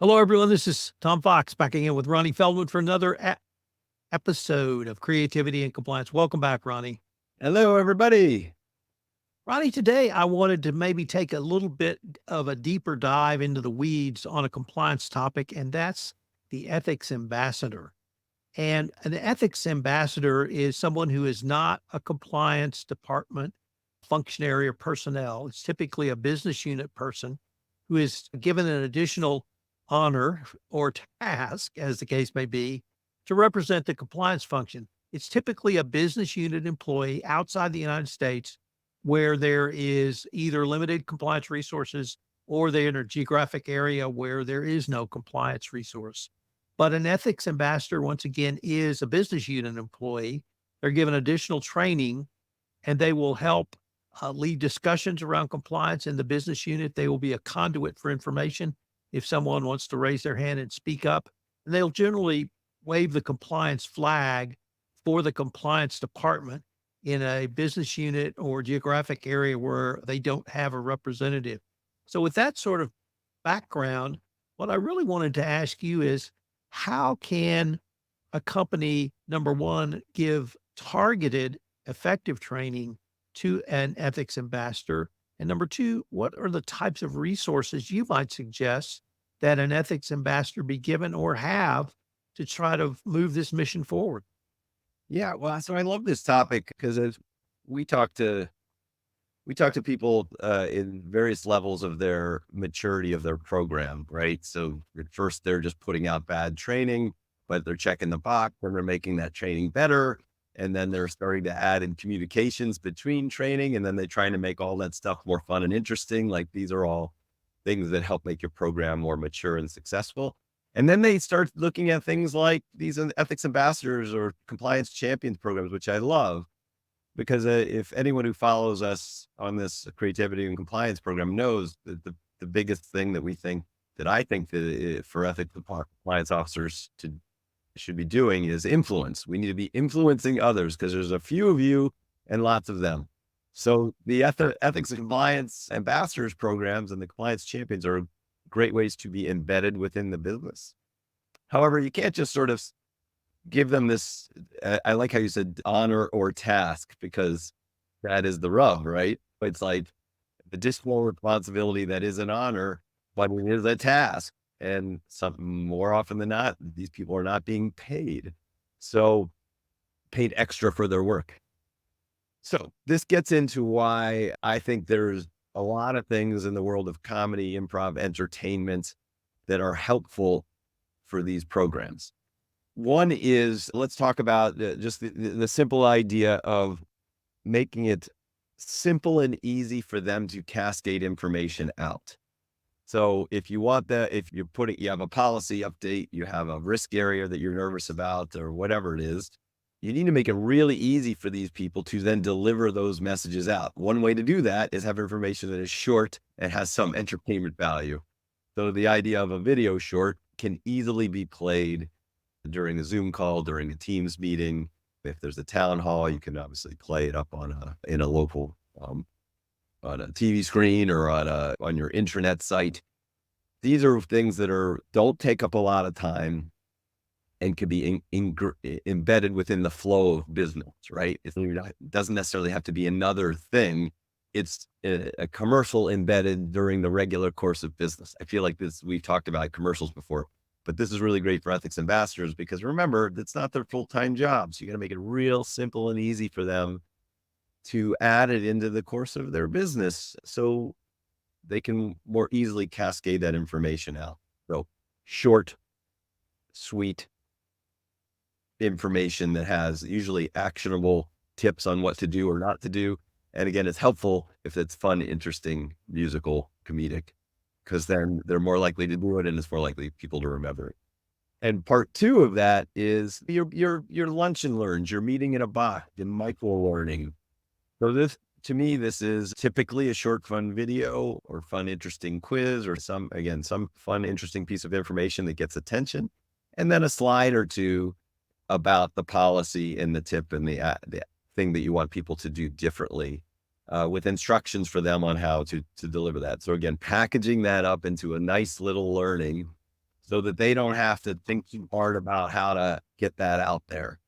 Hello, everyone. This is Tom Fox backing in with Ronnie Feldman for another episode of Creativity and Compliance. Welcome back, Ronnie. Hello, everybody. Ronnie, today I wanted to maybe take a little bit of a deeper dive into the weeds on a compliance topic, and that's the ethics ambassador. And an ethics ambassador is someone who is not a compliance department functionary or personnel. It's typically a business unit person who is given an additional honor or task, as the case may be, to represent the compliance function. It's typically a business unit employee outside the United States where there is either limited compliance resources or they're in a geographic area where there is no compliance resource. But an ethics ambassador, once again, is a business unit employee. They're given additional training and they will help lead discussions around compliance in the business unit. They will be a conduit for information if someone wants to raise their hand and speak up. And they'll generally wave the compliance flag for the compliance department in a business unit or geographic area where they don't have a representative. So, with that sort of background, what I really wanted to ask you is how can a company, number one, give targeted, effective training to an ethics ambassador? And number two, what are the types of resources you might suggest that an ethics ambassador be given or have to try to move this mission forward? Yeah, well, so I love this topic because as we talk to we talk to people in various levels of their maturity of their program, right? So at first they're just putting out bad training, but they're checking the box and they're making that training better. And then they're starting to add in communications between training, and then they're trying to make all that stuff more fun and interesting. Like these are all things that help make your program more mature and successful. And then they start looking at things like these ethics ambassadors or compliance champions programs, which I love because if anyone who follows us on this creativity and compliance program knows that the biggest thing that we think that I think that for ethics compliance officers to should be doing is influence. We need to be influencing others because there's a few of you and lots of them. So the ethics and compliance ambassadors programs and the compliance champions are great ways to be embedded within the business. However, you can't just sort of give them this. I like how you said honor or task because that is the rub, right? It's like additional responsibility that is an honor, but it is a task. And some more often than not, these people are not being paid. So paid extra for their work. So this gets into why I think there's a lot of things in the world of comedy, improv, entertainment that are helpful for these programs. One is let's talk about just the simple idea of making it simple and easy for them to cascade information out. So if you want that, if you're putting, you have a policy update, you have a risk area that you're nervous about or whatever it is, you need to make it really easy for these people to then deliver those messages out. One way to do that is have information that is short and has some entertainment value. So the idea of a video short can easily be played during a Zoom call, during a Teams meeting. If there's a town hall, you can obviously play it up in a local, on a TV screen or on your intranet site. These are things that don't take up a lot of time and can be embedded within the flow of business, right? It doesn't necessarily have to be another thing. It's a commercial embedded during the regular course of business. I feel like we've talked about commercials before, but this is really great for ethics ambassadors because remember, it's not their full-time job. So you got to make it real simple and easy for them to add it into the course of their business so they can more easily cascade that information out. So short, sweet information that has usually actionable tips on what to do or not to do. And again, it's helpful if it's fun, interesting, musical, comedic, because then they're more likely to do it and it's more likely people to remember it. And part two of that is your lunch and learns, your meeting in a box, your micro learning. So to me, this is typically a short, fun video or fun, interesting quiz or some fun, interesting piece of information that gets attention. And then a slide or two about the policy and the tip and the thing that you want people to do differently with instructions for them on how to deliver that. So again, packaging that up into a nice little learning so that they don't have to think too hard about how to get that out there.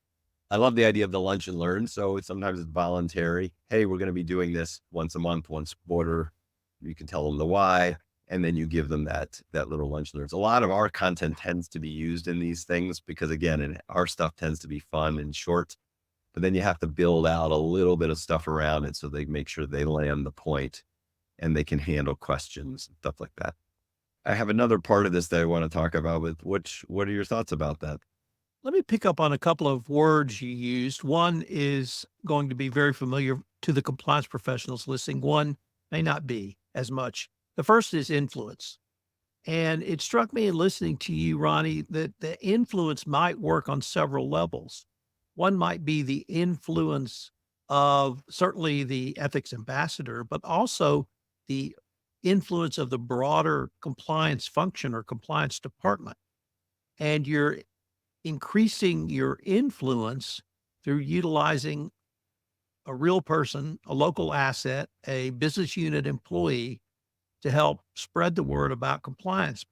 I love the idea of the lunch and learn. So sometimes it's voluntary. Hey, we're going to be doing this once a month, once a quarter. You can tell them the why, and then you give them that little lunch and learns. A lot of our content tends to be used in these things because again, and our stuff tends to be fun and short. But then you have to build out a little bit of stuff around it so they make sure they land the point and they can handle questions and stuff like that. I have another part of this that I want to talk about with which what are your thoughts about that? Let me pick up on a couple of words you used. One is going to be very familiar to the compliance professionals listening. One may not be as much. The first is influence. And it struck me in listening to you, Ronnie, that the influence might work on several levels. One might be the influence of certainly the ethics ambassador, but also the influence of the broader compliance function or compliance department. And you're increasing your influence through utilizing a real person, a local asset, a business unit employee to help spread the word about compliance.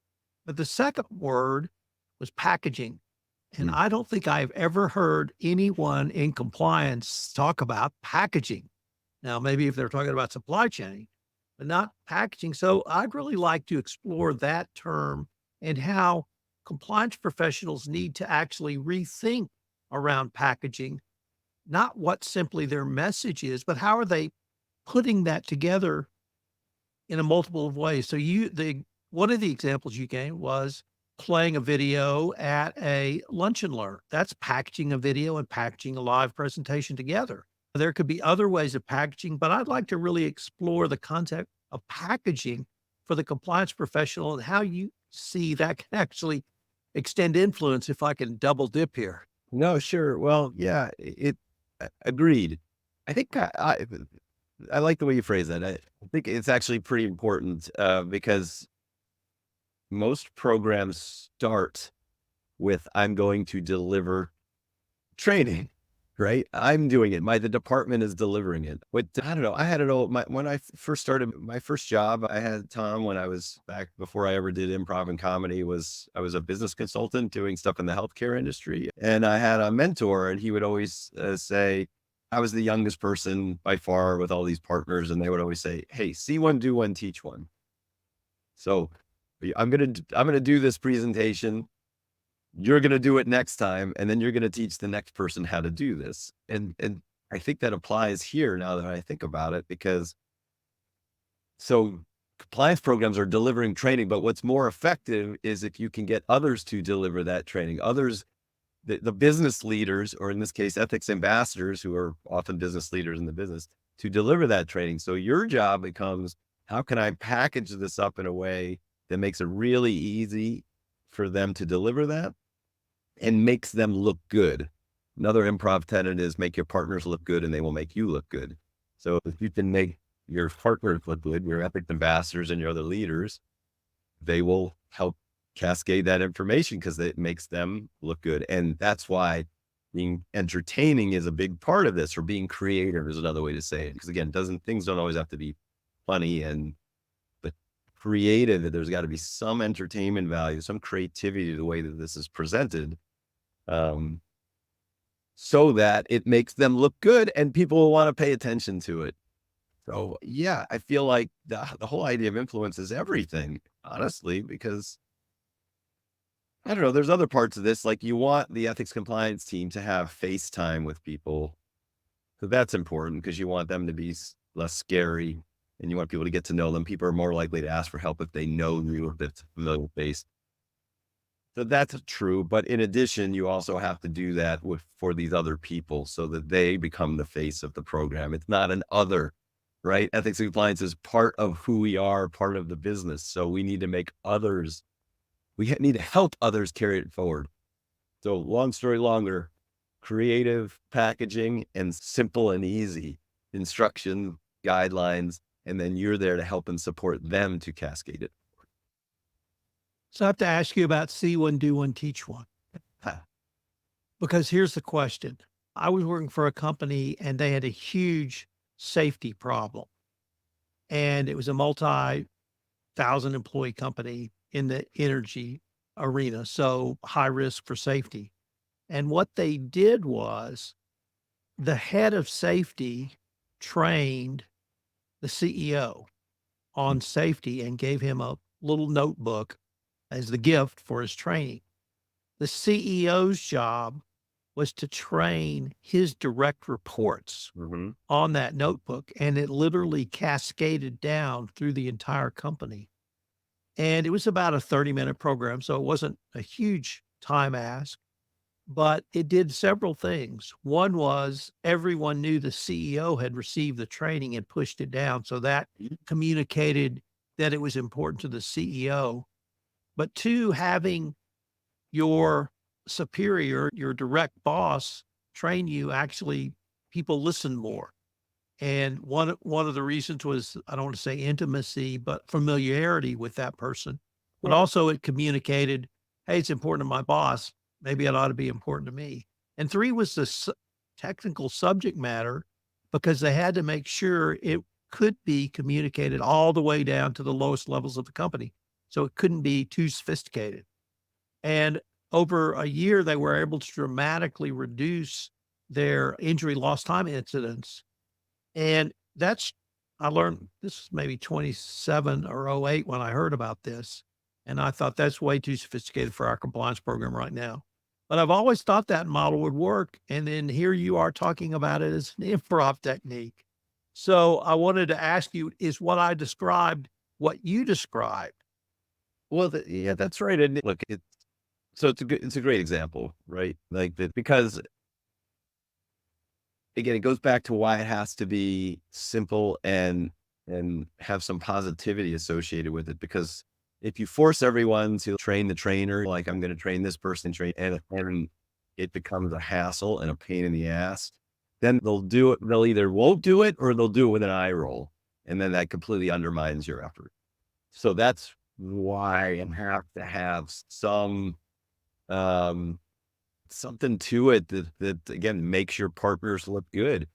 But the second word was packaging. And Mm. I don't think I've ever heard anyone in compliance talk about packaging. Now, maybe if they're talking about supply chain, but not packaging. So I'd really like to explore that term and how compliance professionals need to actually rethink around packaging, not what simply their message is, but how are they putting that together in a multiple of ways. So one of the examples you gave was playing a video at a lunch and learn. That's packaging a video and packaging a live presentation together. There could be other ways of packaging, but I'd like to really explore the concept of packaging for the compliance professional and how you see that can actually extend influence if I can double dip here. No, sure. Well, yeah, agreed. I think I like the way you phrase that. I think it's actually pretty important because most programs start with I'm going to deliver training, right? I'm doing it. The department is delivering it. But I don't know. I had it all when I first started my first job. I had Tom when I was back before I ever did improv and comedy. Was I was a business consultant doing stuff in the healthcare industry, and I had a mentor, and he would always say. I was the youngest person by far with all these partners, and they would always say, "Hey, see one, do one, teach one." So I'm gonna do this presentation. You're gonna do it next time, and then you're gonna teach the next person how to do this. And I think that applies here now that I think about it, because so compliance programs are delivering training, but what's more effective is if you can get others to deliver that training. Others, the business leaders, or in this case, ethics ambassadors, who are often business leaders in the business, to deliver that training. So your job becomes, how can I package this up in a way that makes it really easy for them to deliver that? And makes them look good. Another improv tenet is make your partners look good and they will make you look good. So if you can make your partners look good, your ethics ambassadors and your other leaders, they will help cascade that information because it makes them look good. And that's why being entertaining is a big part of this, or being creative is another way to say it. Because again, things don't always have to be funny but creative. There's got to be some entertainment value, some creativity to the way that this is presented, um, so that it makes them look good and people will want to pay attention to it. So yeah, I feel like the whole idea of influence is everything, honestly, because I don't know, there's other parts of this, like you want the ethics compliance team to have FaceTime with people. So that's important because you want them to be less scary and you want people to get to know them. People are more likely to ask for help if they know you, if it's familiar face. So that's true, but in addition, you also have to do that for these other people so that they become the face of the program. It's not an other, right? Ethics and compliance is part of who we are, part of the business. So we need to make others, need to help others carry it forward. So long story longer, creative packaging and simple and easy instruction, guidelines, and then you're there to help and support them to cascade it. So I have to ask you about see one, do one, teach one. Because here's the question. I was working for a company and they had a huge safety problem. And it was a multi-thousand employee company in the energy. arena, so high risk for safety. And what they did was the head of safety trained the CEO on safety and gave him a little notebook as the gift for his training. The CEO's job was to train his direct reports Mhm. on that notebook, and it literally cascaded down through the entire company. And it was about a 30-minute program, so it wasn't a huge time ask, but it did several things. One was everyone knew the CEO had received the training and pushed it down, so that communicated that it was important to the CEO. But 2, having your superior, your direct boss train you, actually people listen more. And one of the reasons was, I don't want to say intimacy, but familiarity with that person. But also it communicated, "Hey, it's important to my boss. Maybe it ought to be important to me." And 3 was the technical subject matter, because they had to make sure it could be communicated all the way down to the lowest levels of the company. So it couldn't be too sophisticated. And over a year, they were able to dramatically reduce their injury lost time incidents, and that's I learned this was maybe 27 or '08 when I heard about this, and I thought that's way too sophisticated for our compliance program right now. But I've always thought that model would work, and then here you are talking about it as an improv technique. So I wanted to ask you, is what I described what you described? Well, yeah, that's right, and look, it's a great example, right? Like, that because, again, it goes back to why it has to be simple and have some positivity associated with it, because if you force everyone to train the trainer, like, "I'm gonna train this person, train," and it becomes a hassle and a pain in the ass, then they'll either won't do it or they'll do it with an eye roll, and then that completely undermines your effort. So that's why you have to have um, something to it that again makes your partners look good.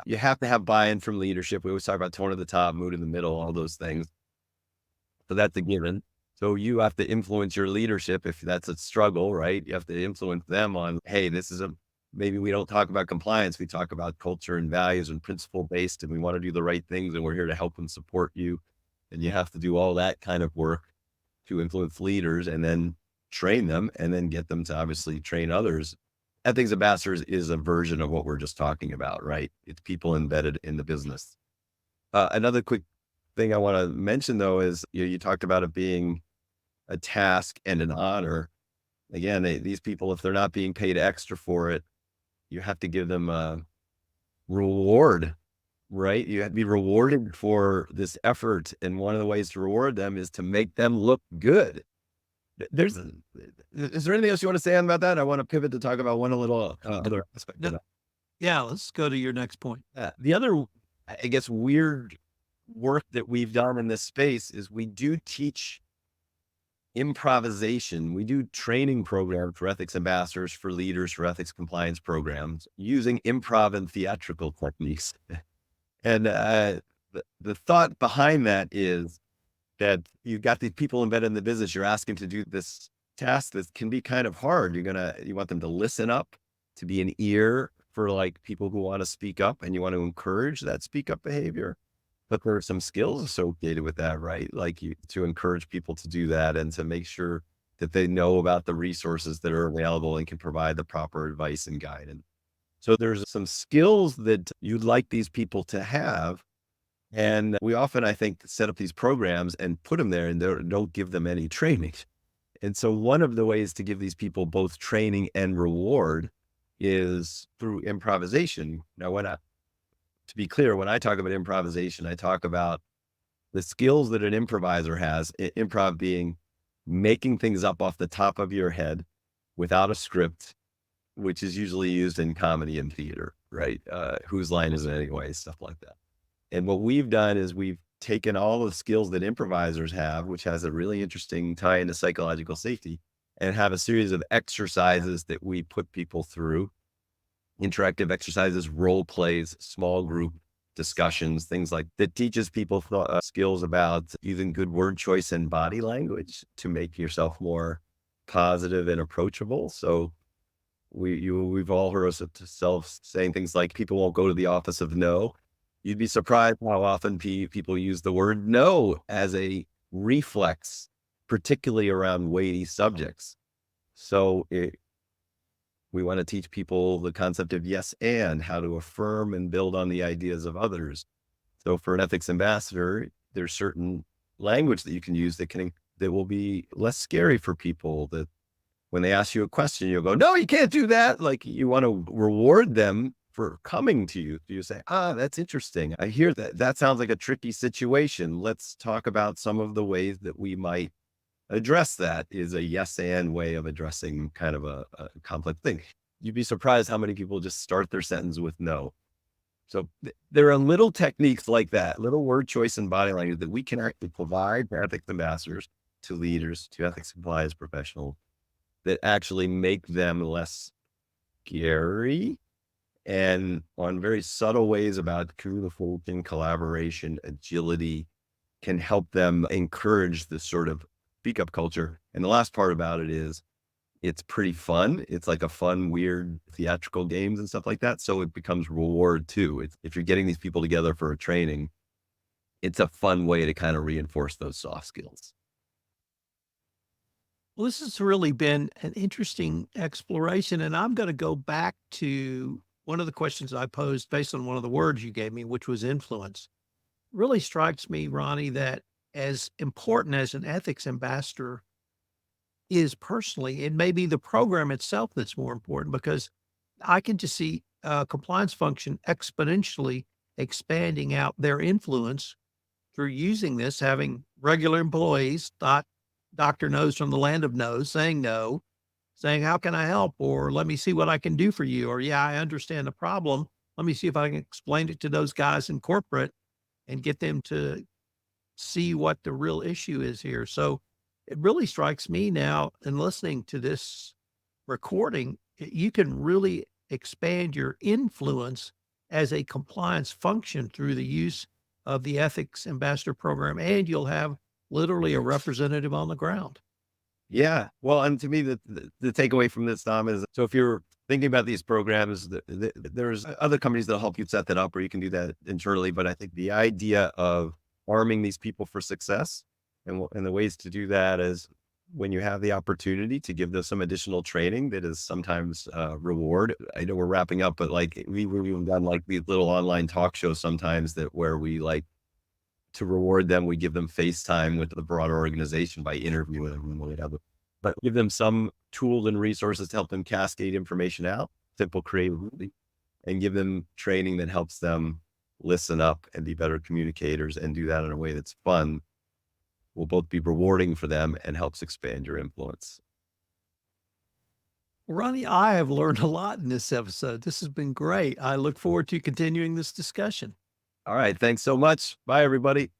You have to have buy-in from leadership. We always talk about tone at the top, mood in the middle, all those things. So that's a given. So you have to influence your leadership if that's a struggle, right? You have to influence them on, hey, this is a maybe we don't talk about compliance. We talk about culture and values and principle based, and we want to do the right things, and we're here to help and support you. And you have to do all that kind of work to influence leaders and then train them and then get them to obviously train others. Ethics ambassadors is a version of what we're just talking about, right? It's people embedded in the business. Another quick thing I want to mention though is you talked about it being a task and an honor. Again, these people, if they're not being paid extra for it, you have to give them a reward, right? You have to be rewarded for this effort. And one of the ways to reward them is to make them look good. There's is there anything else you want to say about that? I want to pivot to talk about one little other aspect of No, that. yeah, let's go to your next point. The other, I guess, weird work that we've done in this space is we do teach improvisation. We do training programs for ethics ambassadors, for leaders, for ethics compliance programs using improv and theatrical techniques. And the thought behind that is that you've got these people embedded in the business. You're asking to do this task that can be kind of hard. You want them to listen up, to be an ear for like people who want to speak up, and you want to encourage that speak up behavior. But there are some skills associated with that, right? Like to encourage people to do that and to make sure that they know about the resources that are available and can provide the proper advice and guidance. So there's some skills that you'd like these people to have, and we often, I think, set up these programs and put them there and don't give them any training. And so one of the ways to give these people both training and reward is through improvisation. Now, to be clear, when I talk about improvisation, I talk about the skills that an improviser has, improv being making things up off the top of your head without a script, which is usually used in comedy and theater, right? Whose line is it anyway? Stuff like that. And what we've done is we've taken all the skills that improvisers have, which has a really interesting tie into psychological safety, and have a series of exercises that we put people through, interactive exercises, role plays, small group discussions, things like that teaches people skills about using good word choice and body language to make yourself more positive and approachable. So we've all heard ourselves saying things like people won't go to the office of no. You'd be surprised how often people use the word no as a reflex, particularly around weighty subjects. So we want to teach people the concept of yes and how to affirm and build on the ideas of others. So for an ethics ambassador, there's certain language that you can use that will be less scary for people. That when they ask you a question, you'll go, "No, you can't do that." Like you want to reward them for coming to you. You say, "Ah, that's interesting. I hear that. That sounds like a tricky situation. Let's talk about some of the ways that we might address that." Is a yes and way of addressing kind of a complex thing. You'd be surprised how many people just start their sentence with no. So there are little techniques like that, little word choice and body language that we can actually provide to ethics ambassadors, to leaders, to ethics compliance professionals that actually make them less scary and on very subtle ways about communication, collaboration, agility can help them encourage this sort of speak up culture. And the last part about it is it's pretty fun. It's like a fun, weird theatrical games and stuff like that. So it becomes reward too. If you're getting these people together for a training, it's a fun way to kind of reinforce those soft skills. Well, this has really been an interesting exploration, and I'm going to go back to one of the questions I posed based on one of the words you gave me, which was influence. Really strikes me, Ronnie, that as important as an ethics ambassador is personally, it may be the program itself that's more important because I can just see compliance function exponentially expanding out their influence through using this, having regular employees, not Dr. Knows from the land of knows, saying no, saying, "How can I help?" Or "Let me see what I can do for you." Or "Yeah, I understand the problem. Let me see if I can explain it to those guys in corporate and get them to see what the real issue is here." So it really strikes me now in listening to this recording, you can really expand your influence as a compliance function through the use of the ethics ambassador program, and you'll have literally a representative on the ground. Yeah. Well, and to me, the takeaway from this, Tom, is so if you're thinking about these programs, there's other companies that'll help you set that up, or you can do that internally. But I think the idea of arming these people for success and the ways to do that is when you have the opportunity to give them some additional training that is sometimes reward. I know we're wrapping up, but like we've even done like these little online talk shows sometimes that where we like to reward them, we give them FaceTime with the broader organization by interviewing them and whatever. But give them some tools and resources to help them cascade information out, simple creativity, and give them training that helps them listen up and be better communicators and do that in a way that's fun will both be rewarding for them and helps expand your influence. Ronnie, I have learned a lot in this episode. This has been great. I look forward to continuing this discussion. All right. Thanks so much. Bye, everybody.